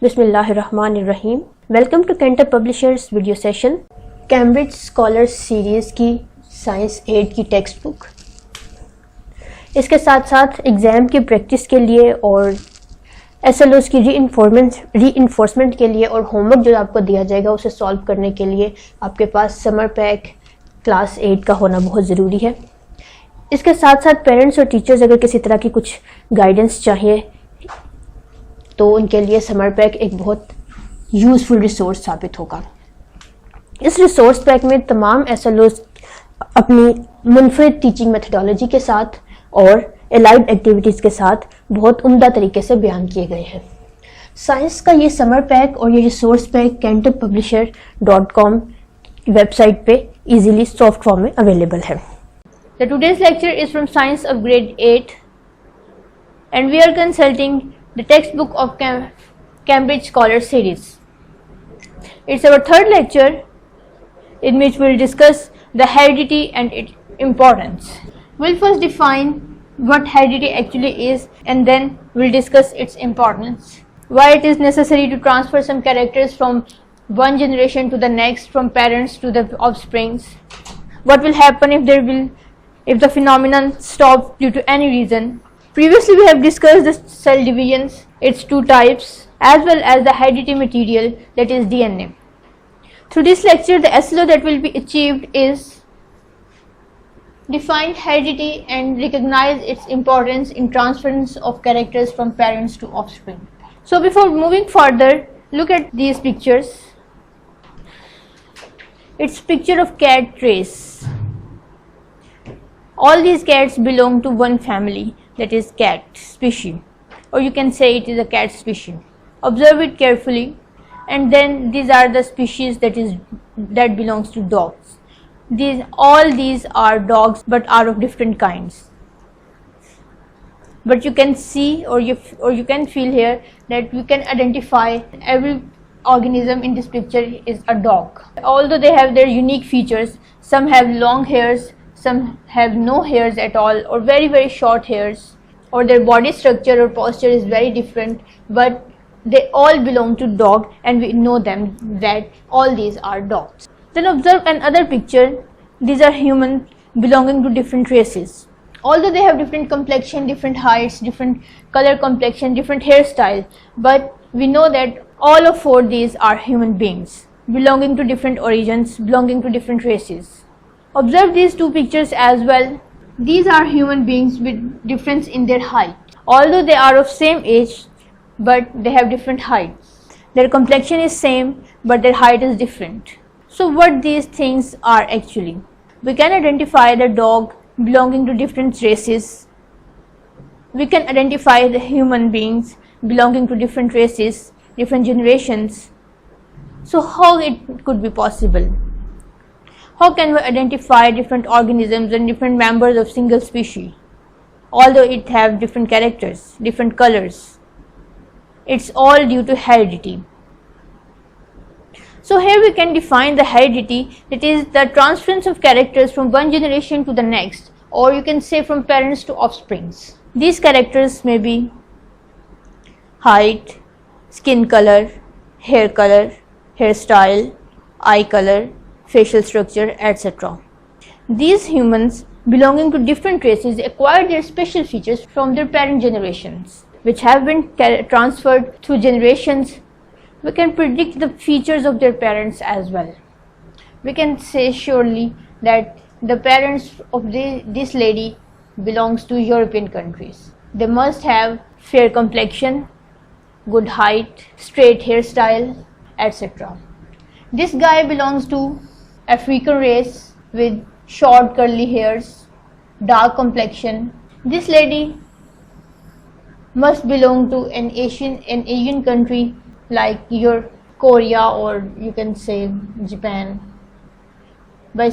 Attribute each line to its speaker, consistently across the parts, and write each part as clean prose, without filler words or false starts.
Speaker 1: بسم اللہ الرحمن الرحیم. Welcome to Cantor publishers video session. Cambridge scholar series کی سائنس 8 کی ٹیکسٹ بک، اس کے ساتھ ساتھ ایگزام کی پریکٹس کے لیے اور ایس ایل اوز کی ری انفورسمنٹ کے لیے اور ہوم ورک جو آپ کو دیا جائے گا اسے سالو کرنے کے لیے آپ کے پاس سمر پیک کلاس 8 کا ہونا بہت ضروری ہے. اس کے ساتھ ساتھ پیرنٹس اور ٹیچرز اگر کسی طرح کی کچھ گائیڈنس چاہیے تو ان کے لیے سمر پیک ایک بہت یوزفل ریسورس ثابت ہوگا. اس ریسورس پیک میں تمام ایس ایل اوز اپنی منفرد ٹیچنگ میتھڈالوجی کے ساتھ اور الائڈ ایکٹیویٹیز کے ساتھ بہت عمدہ طریقے سے بیان کیے گئے ہیں. سائنس کا یہ سمر پیک اور یہ resource pack cantorpublisher.com website پہ ایزیلی سافٹ فارم میں اویلیبل ہے. The today's lecture is from Science of Grade 8 and we are consulting the textbook of Cambridge Scholar Series. It's our third lecture in which we'll discuss the heredity and its importance. We'll first define what heredity actually is and then we'll discuss its importance. Why it is necessary to transfer some characters from one generation to the next, from parents to the offsprings. What will happen if the phenomenon stops due to any reason. Previously we have discussed the cell divisions, its two types, as well as the hereditary material, that is DNA. Through this lecture, the SLO that will be achieved is define heredity and recognize its importance in transference of characters from parents to offspring. So before moving further, look at these pictures. It's picture of cat race. All these cats belong to one family, that is cat species, or you can say it is a cat species. Observe it carefully, and then these are the species that belongs to dogs. All these are dogs, but are of different kinds. But you can see or you can feel here that we can identify every organism in this picture is a dog. Although they have their unique features, some have long hairs, some have no hairs at all, or very very short hairs, or their body structure or posture is very different, but they all belong to dog and we know them that all these are dogs. Then observe another picture. These are humans belonging to different races. Although they have different complexion, different heights, different color complexion, different hairstyle, but we know that all of four these are human beings belonging to different origins, belonging to different races. Observe these two pictures as well. These are human beings with difference in their height. Although they are of same age, but they have different heights. Their complexion is same, but their height is different. So what these things are actually? We can identify the dog belonging to different races. We can identify the human beings belonging to different races, different generations. So how it could be possible? How can we identify different organisms and different members of single species, although it have different characters, different colors? It's all due to heredity. So here we can define the heredity, that is the transference of characters from one generation to the next, or you can say from parents to offsprings. These characters may be height, skin color, hairstyle, eye color, facial structure, etc. These humans belonging to different races acquire their special features from their parent generations, which have been transferred through generations. We can predict the features of their parents as well. We can say surely that the parents of this lady belongs to European countries. They must have fair complexion, good height, straight hairstyle, etc. This guy belongs to African race with short curly hairs, dark complexion. This lady must belong to an Asian country like your Korea, or you can say Japan, by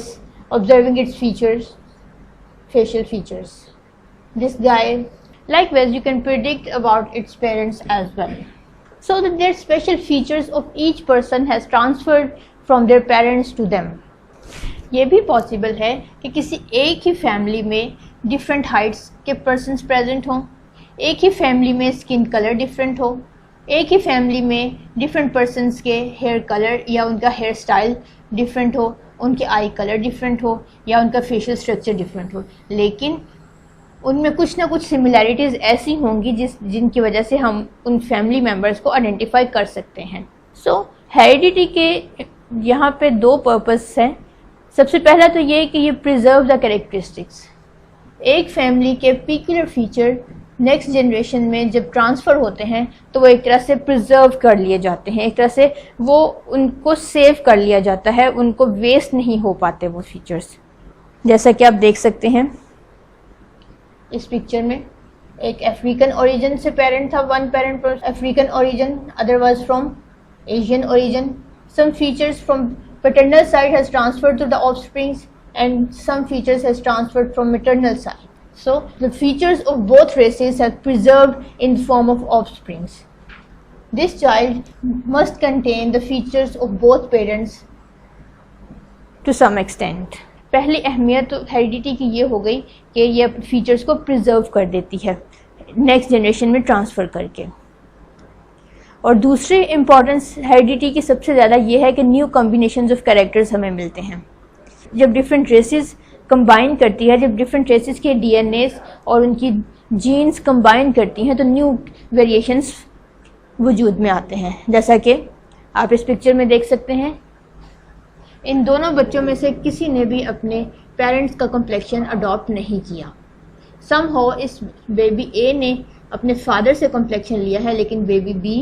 Speaker 1: observing its features, facial features. This guy, likewise, you can predict about its parents as well. So that their special features of each person has transferred from their parents to them. یہ بھی possible ہے کہ کسی ایک ہی family میں different heights کے persons present ہوں، ایک ہی فیملی میں اسکن کلر ڈفرینٹ ہو، ایک ہی فیملی میں ڈفرینٹ پرسنس کے ہیئر کلر یا ان کا ہیئر اسٹائل ڈفرینٹ ہو, ان کے آئی کلر ڈفرینٹ ہو یا ان کا فیشیل اسٹرکچر ڈفرینٹ ہو, لیکن ان میں کچھ نہ کچھ سملیرٹیز ایسی ہوں گی جن کی وجہ سے ہم ان فیملی ممبرس کو آئیڈینٹیفائی کر سکتے ہیں. سو ہیریڈیٹی کے یہاں پہ دو پرپس ہیں. سب سے پہلا تو یہ کہ یہ پریزرو دا کیریکٹرسٹکس. ایک فیملی کے پیکولر فیچر نیکسٹ جنریشن میں جب ٹرانسفر ہوتے ہیں تو وہ ایک طرح سے پریزرو کر لیے جاتے ہیں, ایک طرح سے وہ ان کو سیو کر لیا جاتا ہے, ان کو ویسٹ نہیں ہو پاتے وہ فیچرز. جیسا کہ آپ دیکھ سکتے ہیں اس پکچر میں, ایک افریقن اوریجن سے پیرنٹ تھا, one parent African origin, other was from Asian origin. Some features from paternal side has transferred to the offsprings and some features has transferred from maternal side. So the features of both races have preserved in the form of offsprings. This child must contain the features of both parents to some extent. پہلی اہمیت تو heredity کی یہ ہو گئی کہ یہ features کو preserve کر دیتی ہے نیکسٹ جنریشن میں ٹرانسفر کر کے. اور دوسری امپورٹنس ہیریڈیٹی کی سب سے زیادہ یہ ہے کہ نیو کمبینیشنز آف کریکٹرز ہمیں ملتے ہیں. جب ڈفرینٹ ریسز کمبائن کرتی ہے, جب ڈفرینٹ ریسز کے ڈی این ایز اور ان کی جینز کمبائن کرتی ہیں تو نیو ویریشنس وجود میں آتے ہیں. جیسا کہ آپ اس پکچر میں دیکھ سکتے ہیں, ان دونوں بچوں میں سے کسی نے بھی اپنے پیرنٹس کا کمپلیکشن اڈاپٹ نہیں کیا. سم ہاؤ اس بیبی اے نے اپنے فادر سے کمپلیکشن لیا ہے, لیکن بیبی بی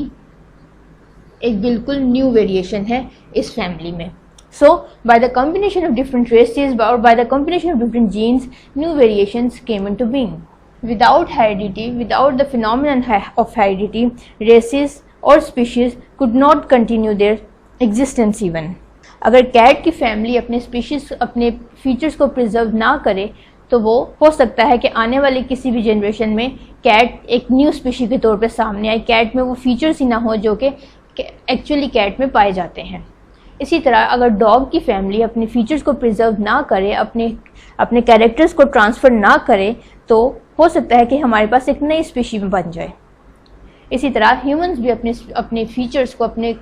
Speaker 1: ایک بالکل نیو ویریشن ہے اس فیملی میں. So, by the combination of different races or by the combination of different genes, new variations came into being. Without heredity, without the phenomenon of heredity, races or species could not continue their existence even. اگر Kate کی family اپنے species اپنے features کو preserve نہ کرے تو وہ ہو سکتا ہے کہ آنے والی کسی بھی جنریشن میں کیٹ ایک نیو اسپیشی کے طور پہ سامنے آئے, کیٹ میں وہ فیچرز ہی نہ ہو جو کہ ایکچولی کیٹ میں پائے جاتے ہیں. اسی طرح اگر ڈاگ کی فیملی اپنے فیچرز کو پرزرو نہ کرے, اپنے کیریکٹرز کو ٹرانسفر نہ کرے تو ہو سکتا ہے کہ ہمارے پاس ایک نئی اسپیشی میں بن جائے. اسی طرح ہیومنز بھی اپنے فیچرز کو, اپنے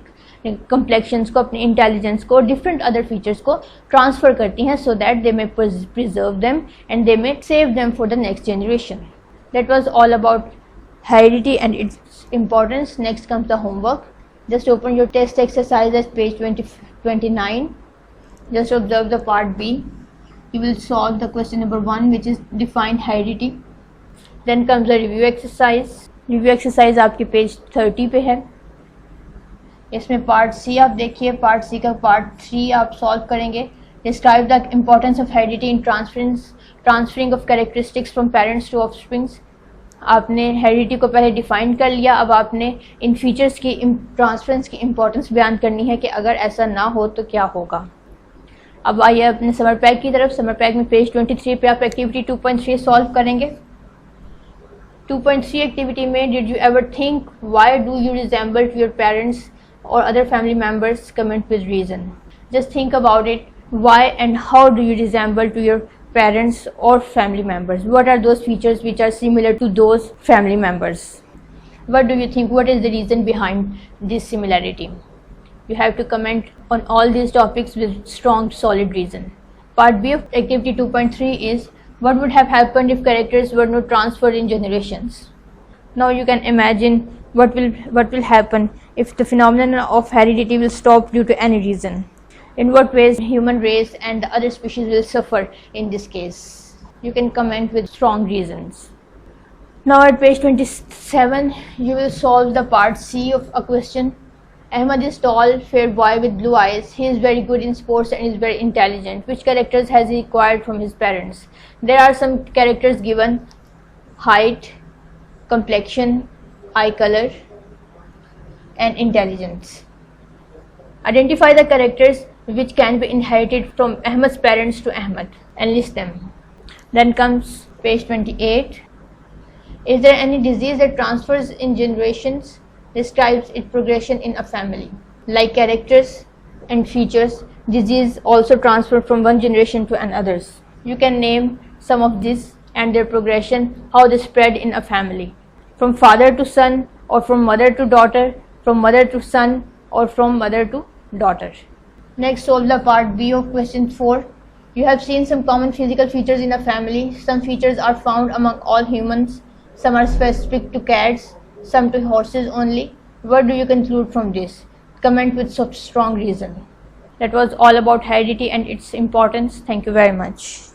Speaker 1: کمپلیکشنز کو, اپنے انٹیلیجنس کو, ڈفرینٹ ادر فیچرز کو ٹرانسفر کرتی ہیں so that they may preserve them and they may save them for the next generation. That was all about heredity and its importance. Next comes the homework. Just open your test exercise at page 29. Just observe the part B. You will solve the question number 1, which is define heredity. Then comes the review exercise. Review exercise آپ کے page 30 پہ ہے. اس میں part سی آپ دیکھیے, part سی کا part 3 آپ solve کریں گے. Describe the importance of heredity in transferring of characteristics from parents to offsprings. آپ نے ہیریڈیٹی کو پہلے ڈیفائن کر لیا, اب آپ نے ان فیچرز کی ٹرانسفرنس کی امپورٹنس بیان کرنی ہے کہ اگر ایسا نہ ہو تو کیا ہوگا. اب آئیے اپنے سمر پیک کی طرف. سمر پیک میں پیج 23 پہ آپ ایکٹیویٹی 2.3 سالو کریں گے. 2.3 ایکٹیویٹی میں did you ever think why do you resemble to your parents or other family members, comment with reason. Just think about it, why and how do you resemble to your parents or family members. What are those features which are similar to those family members? What do you think? What is the reason behind this similarity? You have to comment on all these topics with strong, solid reason. Part B of activity 2.3 is what would have happened if characters were not transferred in generations. Now you can imagine what will happen if the phenomenon of heredity will stop due to any reason. In what ways human race and the other species will suffer in this case. You can comment with strong reasons. Now at page 27, you will solve the part C of a question. Ahmad is tall, fair boy with blue eyes. He is very good in sports and is very intelligent. Which characters has he acquired from his parents? There are some characters given: height, complexion, eye color, and intelligence. Identify the characters which can be inherited from Ahmad's parents to Ahmad and list them. Then comes page 28. Is there any disease that transfers in generations? Describes its progression in a family. Like characters and features, disease also transfer from one generation to another. You can name some of these and their progression, how they spread in a family. From father to son,
Speaker 2: or from mother to daughter, from mother to son, or from mother to daughter.
Speaker 1: Next, solve the part B of question 4. You have seen some common physical features in a family. Some features are found among all humans. Some are specific to cats, some to horses only. What do you conclude from this? Comment with some strong reason.
Speaker 2: That was all about heredity and its importance. Thank you very much.